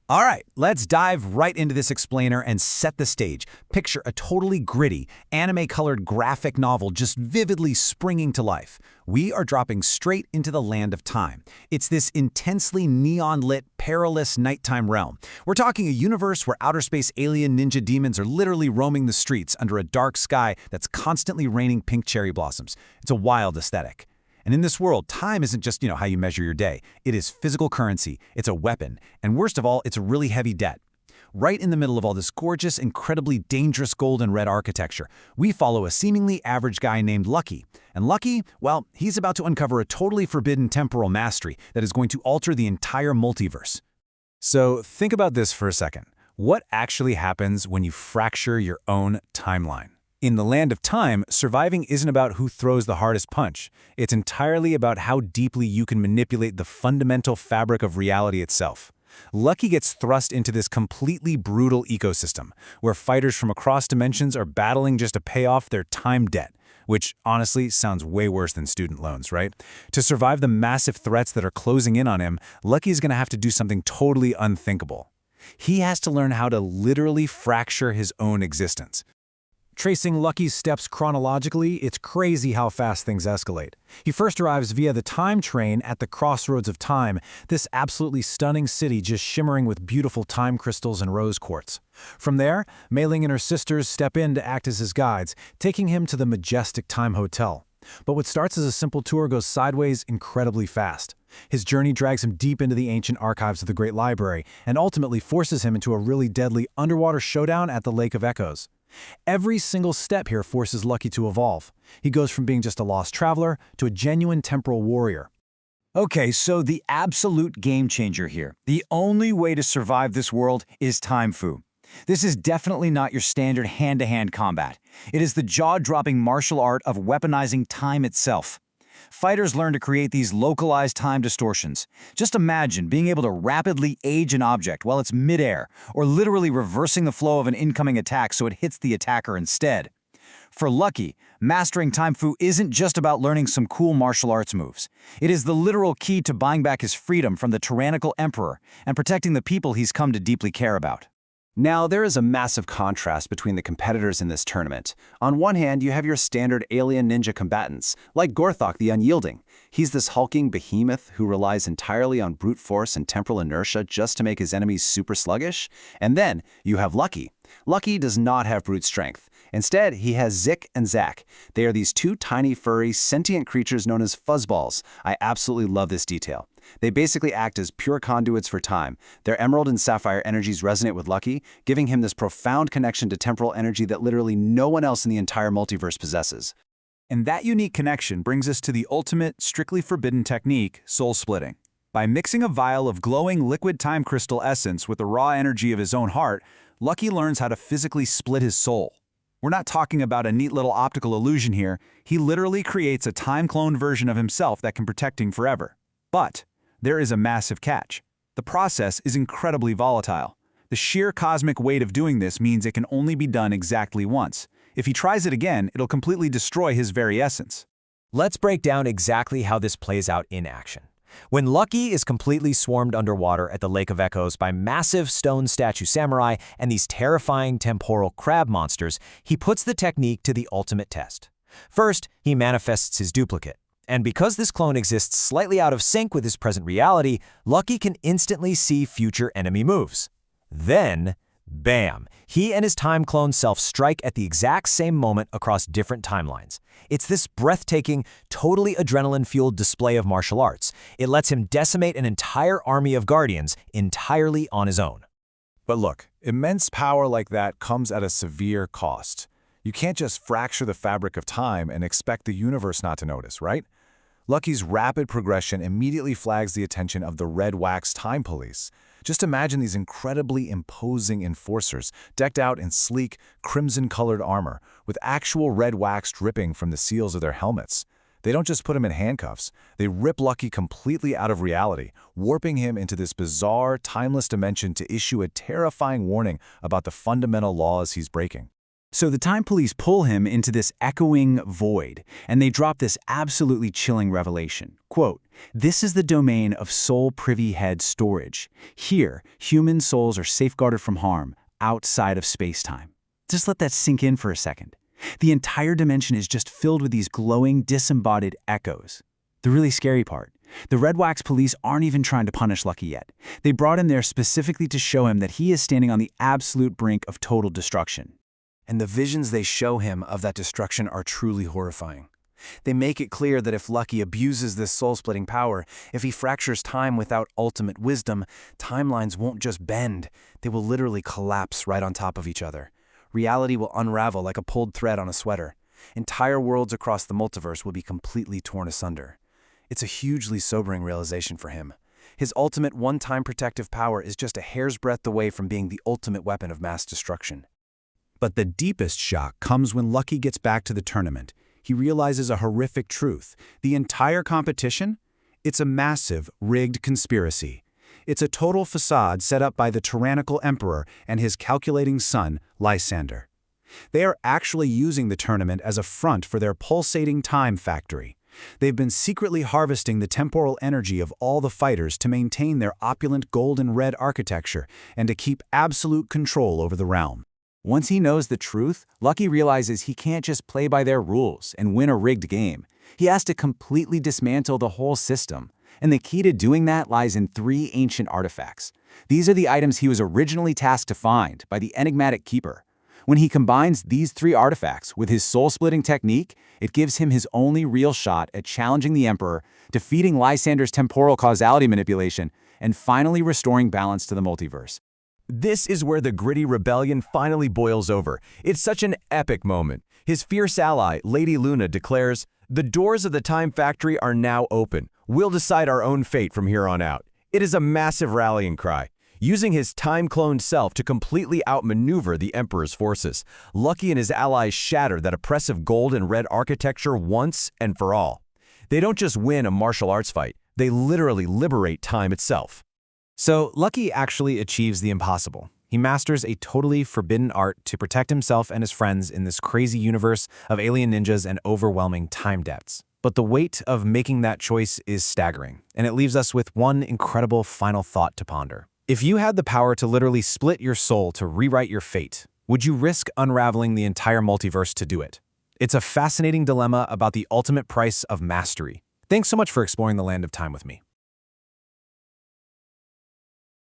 All right, let's dive right into this explainer and set the stage. Picture a totally gritty, anime-colored graphic novel just vividly springing to life. We are dropping straight into the land of time. It's this intensely neon-lit, perilous nighttime realm. We're talking a universe where outer space alien ninja demons are literally roaming the streets under a dark sky that's constantly raining pink cherry blossoms. It's a wild aesthetic. And in this world, time isn't just, how you measure your day. It is physical currency, it's a weapon, and worst of all, it's a really heavy debt. Right in the middle of all this gorgeous, incredibly dangerous gold and red architecture, we follow a seemingly average guy named Lucky. And Lucky, well, he's about to uncover a totally forbidden temporal mastery that is going to alter the entire multiverse. So think about this for a second. What actually happens when you fracture your own timeline? In the land of time, surviving isn't about who throws the hardest punch. It's entirely about how deeply you can manipulate the fundamental fabric of reality itself. Lucky gets thrust into this completely brutal ecosystem, where fighters from across dimensions are battling just to pay off their time debt, which honestly sounds way worse than student loans, right? To survive the massive threats that are closing in on him, Lucky's gonna have to do something totally unthinkable. He has to learn how to literally fracture his own existence. Tracing Lucky's steps chronologically, it's crazy how fast things escalate. He first arrives via the time train at the crossroads of time, this absolutely stunning city just shimmering with beautiful time crystals and rose quartz. From there, Mei Ling and her sisters step in to act as his guides, taking him to the majestic Time Hotel. But what starts as a simple tour goes sideways incredibly fast. His journey drags him deep into the ancient archives of the Great Library and ultimately forces him into a really deadly underwater showdown at the Lake of Echoes. Every single step here forces Lucky to evolve. He goes from being just a lost traveler to a genuine temporal warrior. Okay, so the absolute game changer here. The only way to survive this world is Time Fu. This is definitely not your standard hand-to-hand combat. It is the jaw-dropping martial art of weaponizing time itself. Fighters learn to create these localized time distortions. Just imagine being able to rapidly age an object while it's midair, or literally reversing the flow of an incoming attack so it hits the attacker instead. For Lucky, mastering Time Fu isn't just about learning some cool martial arts moves. It is the literal key to buying back his freedom from the tyrannical emperor and protecting the people he's come to deeply care about. Now, there is a massive contrast between the competitors in this tournament. On one hand, you have your standard alien ninja combatants, like Gorthok the Unyielding. He's this hulking behemoth who relies entirely on brute force and temporal inertia just to make his enemies super sluggish. And then, you have Lucky. Lucky does not have brute strength. Instead, he has Zik and Zack. They are these two tiny, furry, sentient creatures known as fuzzballs. I absolutely love this detail. They basically act as pure conduits for time. Their emerald and sapphire energies resonate with Lucky, giving him this profound connection to temporal energy that literally no one else in the entire multiverse possesses. And that unique connection brings us to the ultimate, strictly forbidden technique, soul splitting. By mixing a vial of glowing liquid time crystal essence with the raw energy of his own heart, Lucky learns how to physically split his soul. We're not talking about a neat little optical illusion here. He literally creates a time-cloned version of himself that can protect him forever. But there is a massive catch. The process is incredibly volatile. The sheer cosmic weight of doing this means it can only be done exactly once. If he tries it again, it'll completely destroy his very essence. Let's break down exactly how this plays out in action. When Lucky is completely swarmed underwater at the Lake of Echoes by massive stone statue samurai and these terrifying temporal crab monsters, he puts the technique to the ultimate test. First, he manifests his duplicate. And because this clone exists slightly out of sync with his present reality, Lucky can instantly see future enemy moves. Then, bam! He and his time clone self strike at the exact same moment across different timelines. It's this breathtaking, totally adrenaline-fueled display of martial arts. It lets him decimate an entire army of guardians entirely on his own. But look, immense power like that comes at a severe cost. You can't just fracture the fabric of time and expect the universe not to notice, right? Lucky's rapid progression immediately flags the attention of the Red Wax Time Police. Just imagine these incredibly imposing enforcers, decked out in sleek, crimson-colored armor, with actual red wax dripping from the seals of their helmets. They don't just put him in handcuffs, they rip Lucky completely out of reality, warping him into this bizarre, timeless dimension to issue a terrifying warning about the fundamental laws he's breaking. So the time police pull him into this echoing void, and they drop this absolutely chilling revelation. Quote, "This is the domain of soul privy head storage. Here, human souls are safeguarded from harm outside of space-time." Just let that sink in for a second. The entire dimension is just filled with these glowing, disembodied echoes. The really scary part, the Red Wax police aren't even trying to punish Lucky yet. They brought him there specifically to show him that he is standing on the absolute brink of total destruction. And the visions they show him of that destruction are truly horrifying. They make it clear that if Lucky abuses this soul-splitting power, if he fractures time without ultimate wisdom, timelines won't just bend, they will literally collapse right on top of each other. Reality will unravel like a pulled thread on a sweater. Entire worlds across the multiverse will be completely torn asunder. It's a hugely sobering realization for him. His ultimate one-time protective power is just a hair's breadth away from being the ultimate weapon of mass destruction. But the deepest shock comes when Lucky gets back to the tournament. He realizes a horrific truth. The entire competition? It's a massive, rigged conspiracy. It's a total facade set up by the tyrannical emperor and his calculating son, Lysander. They are actually using the tournament as a front for their pulsating time factory. They've been secretly harvesting the temporal energy of all the fighters to maintain their opulent gold and red architecture and to keep absolute control over the realm. Once he knows the truth, Lucky realizes he can't just play by their rules and win a rigged game. He has to completely dismantle the whole system. And the key to doing that lies in 3 ancient artifacts. These are the items he was originally tasked to find by the enigmatic Keeper. When he combines these 3 artifacts with his soul-splitting technique, it gives him his only real shot at challenging the Emperor, defeating Lysander's temporal causality manipulation, and finally restoring balance to the multiverse. This is where the gritty rebellion finally boils over. It's such an epic moment. His fierce ally, Lady Luna, declares, "The doors of the Time Factory are now open. We'll decide our own fate from here on out." It is a massive rallying cry. Using his time-cloned self to completely outmaneuver the Emperor's forces, Lucky and his allies shatter that oppressive gold and red architecture once and for all. They don't just win a martial arts fight, they literally liberate time itself. So Lucky actually achieves the impossible. He masters a totally forbidden art to protect himself and his friends in this crazy universe of alien ninjas and overwhelming time depths. But the weight of making that choice is staggering, and it leaves us with one incredible final thought to ponder. If you had the power to literally split your soul to rewrite your fate, would you risk unraveling the entire multiverse to do it? It's a fascinating dilemma about the ultimate price of mastery. Thanks so much for exploring the land of time with me.